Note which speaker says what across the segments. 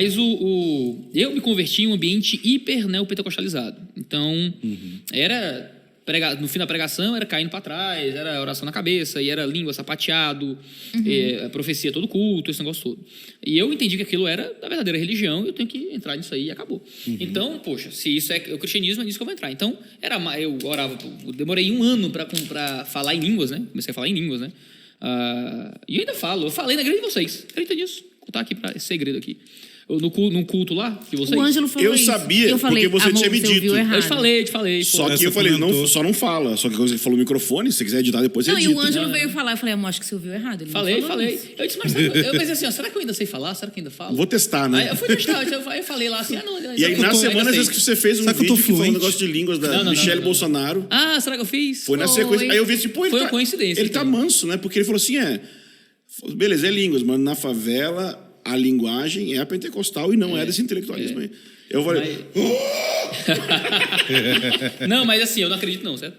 Speaker 1: Mas eu me converti em um ambiente hiper neopentecostalizado. Então, era... no fim da pregação era caindo para trás, era oração na cabeça, e era língua sapateado, profecia todo culto, esse negócio todo. E eu entendi que aquilo era a verdadeira religião, eu tenho que entrar nisso aí e acabou. Então, poxa, se isso é o cristianismo, é nisso que eu vou entrar. Então, eu orava, eu demorei 1 ano para falar em línguas, né? Comecei a falar em línguas, né? E eu ainda falo, eu falei na igreja de vocês, acredita nisso? Vou contar aqui para esse segredo aqui. No culto lá, que vocês...
Speaker 2: O Ângelo falou isso.
Speaker 3: Eu sabia,
Speaker 2: eu falei,
Speaker 3: porque você tinha me dito.
Speaker 1: Eu te falei.
Speaker 3: Só que eu falei, só não fala. Só que você falou no microfone, se você quiser editar depois, você edita.
Speaker 2: E o Ângelo veio falar, eu falei, amor, acho que você ouviu errado. Ele
Speaker 1: Falei.
Speaker 2: Isso.
Speaker 1: Eu disse, mas eu pensei assim, será que eu ainda sei falar? Será que eu ainda falo?
Speaker 3: Vou testar, né?
Speaker 1: Aí eu fui testar, eu falei lá assim,
Speaker 3: E aí, na semana, às vezes que você fez um vídeo que foi um negócio de línguas da Michelle Bolsonaro.
Speaker 1: Ah, será que eu fiz?
Speaker 3: Foi na sequência. Aí eu vi assim, pô,
Speaker 1: foi uma coincidência.
Speaker 3: Ele tá manso, né? Porque ele falou assim, beleza, é línguas, mas na favela a linguagem é a pentecostal e não é desse intelectualismo aí. Eu falei...
Speaker 1: Não, mas assim, eu não acredito não, certo?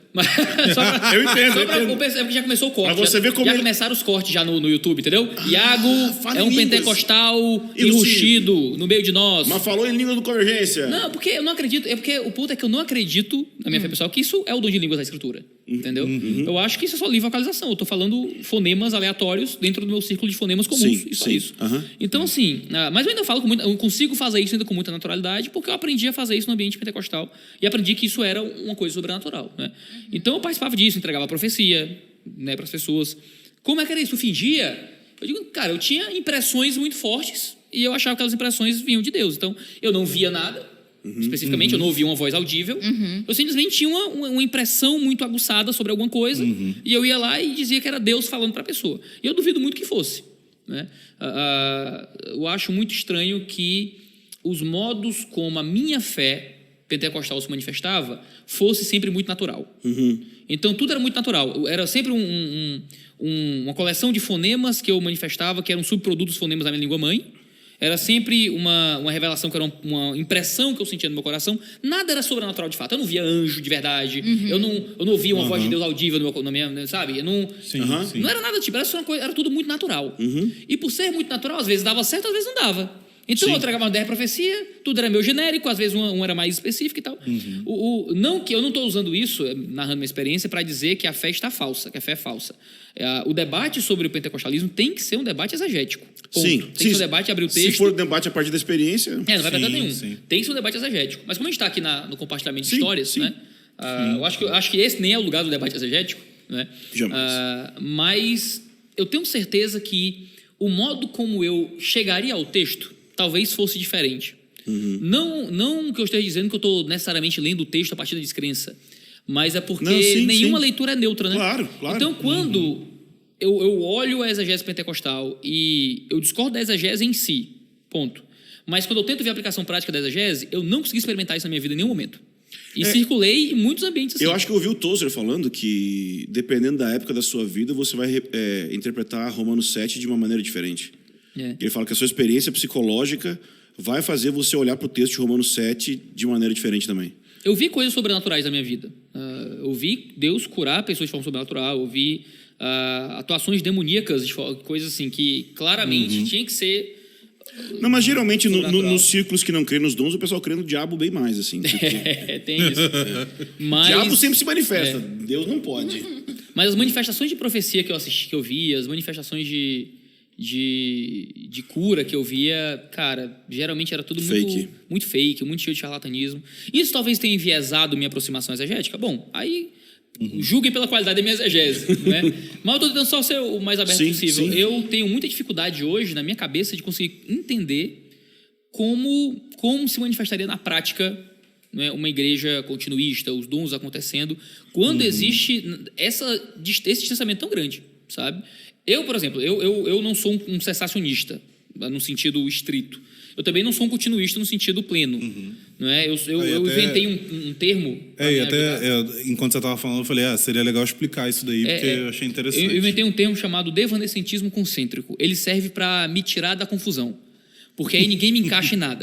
Speaker 3: Eu entendo.
Speaker 1: Porque já começou o corte.
Speaker 3: Pra você ver como
Speaker 1: já começaram os cortes já no YouTube, entendeu? Iago é um pentecostal enrustido no meio de nós.
Speaker 3: Mas falou em língua do Convergência.
Speaker 1: Não, porque eu não acredito. É porque o ponto é que eu não acredito, na minha fé pessoal, que isso é o dom de línguas da escritura. Entendeu? Eu acho que isso é só livre vocalização. Eu tô falando fonemas aleatórios dentro do meu círculo de fonemas comuns. Isso. Então, assim, mas eu ainda falo eu consigo fazer isso ainda com muita naturalidade, porque eu aprendi a fazer isso no ambiente pentecostal e aprendi que isso era uma coisa sobrenatural, né? Então eu participava disso, entregava profecia, né, para as pessoas. Como é que era isso? Eu fingia? Eu digo, cara, eu tinha impressões muito fortes e eu achava que aquelas impressões vinham de Deus. Então, eu não via nada, especificamente, eu não ouvia uma voz audível. Eu simplesmente tinha uma impressão muito aguçada sobre alguma coisa e eu ia lá e dizia que era Deus falando para a pessoa. E eu duvido muito que fosse, né? Eu acho muito estranho que os modos como a minha fé pentecostal se manifestava fosse sempre muito natural. Então, tudo era muito natural. Era sempre uma coleção de fonemas que eu manifestava, que eram subprodutos fonemas da minha língua mãe. Era sempre uma revelação, que era uma impressão que eu sentia no meu coração. Nada era sobrenatural de fato. Eu não via anjo de verdade. Eu não ouvia uma voz de Deus audível na minha, sabe? Eu não, não era nada tipo, era tudo muito natural. E por ser muito natural, às vezes dava certo, às vezes não dava. Então eu entregava uma 10 profecia, tudo era meu genérico, às vezes um era mais específico e tal. Não que eu não estou usando isso, narrando minha experiência, para dizer que a fé está falsa, que a fé é falsa. O debate sobre o pentecostalismo tem que ser um debate exegético. Tem que ser um debate, abrir o texto.
Speaker 3: Se for um debate a partir da experiência...
Speaker 1: não vai para lugar nenhum. Tem que ser um debate exegético. Mas como a gente está aqui no compartilhamento de histórias, né? Eu acho que esse nem é o lugar do debate exegético, né?
Speaker 3: Jamais.
Speaker 1: Mas eu tenho certeza que o modo como eu chegaria ao texto talvez fosse diferente. Não que eu esteja dizendo que eu estou necessariamente lendo o texto a partir da descrença, mas é porque nenhuma leitura é neutra, né?
Speaker 3: Claro.
Speaker 1: Então, quando eu olho a exegese pentecostal e eu discordo da exegese em si, ponto. Mas quando eu tento ver a aplicação prática da exegese, eu não consegui experimentar isso na minha vida em nenhum momento. E circulei em muitos ambientes assim.
Speaker 3: Eu acho que eu ouvi o Tozer falando que, dependendo da época da sua vida, você vai interpretar Romanos 7 de uma maneira diferente. Ele fala que a sua experiência psicológica vai fazer você olhar para o texto de Romanos 7 de maneira diferente também.
Speaker 1: Eu vi coisas sobrenaturais na minha vida. Eu vi Deus curar pessoas de forma sobrenatural. Eu vi atuações demoníacas, coisas assim que claramente tinha que ser...
Speaker 3: Não, mas geralmente nos círculos que não creem nos dons, o pessoal crê no diabo bem mais, assim.
Speaker 1: Tem isso. Mas,
Speaker 3: diabo sempre se manifesta. Deus não pode.
Speaker 1: Mas as manifestações de profecia que eu assisti, que eu via, as manifestações de cura que eu via, cara, geralmente era tudo muito fake, muito cheio de charlatanismo. Isso talvez tenha enviesado minha aproximação exegética. Bom, aí julguem pela qualidade da minha exegese, né? Mas eu estou tentando só ser o mais aberto possível. Eu tenho muita dificuldade hoje, na minha cabeça, de conseguir entender como se manifestaria na prática, né, uma igreja continuista, os dons acontecendo, quando existe esse distanciamento tão grande, sabe? Eu, por exemplo, eu não sou um cessacionista, no sentido estrito. Eu também não sou um continuista no sentido pleno. Não é? Eu inventei um termo...
Speaker 4: enquanto você estava falando, eu falei, seria legal explicar isso daí, porque eu achei interessante.
Speaker 1: Eu inventei um termo chamado devanescentismo concêntrico. Ele serve para me tirar da confusão, porque aí ninguém me encaixa em nada.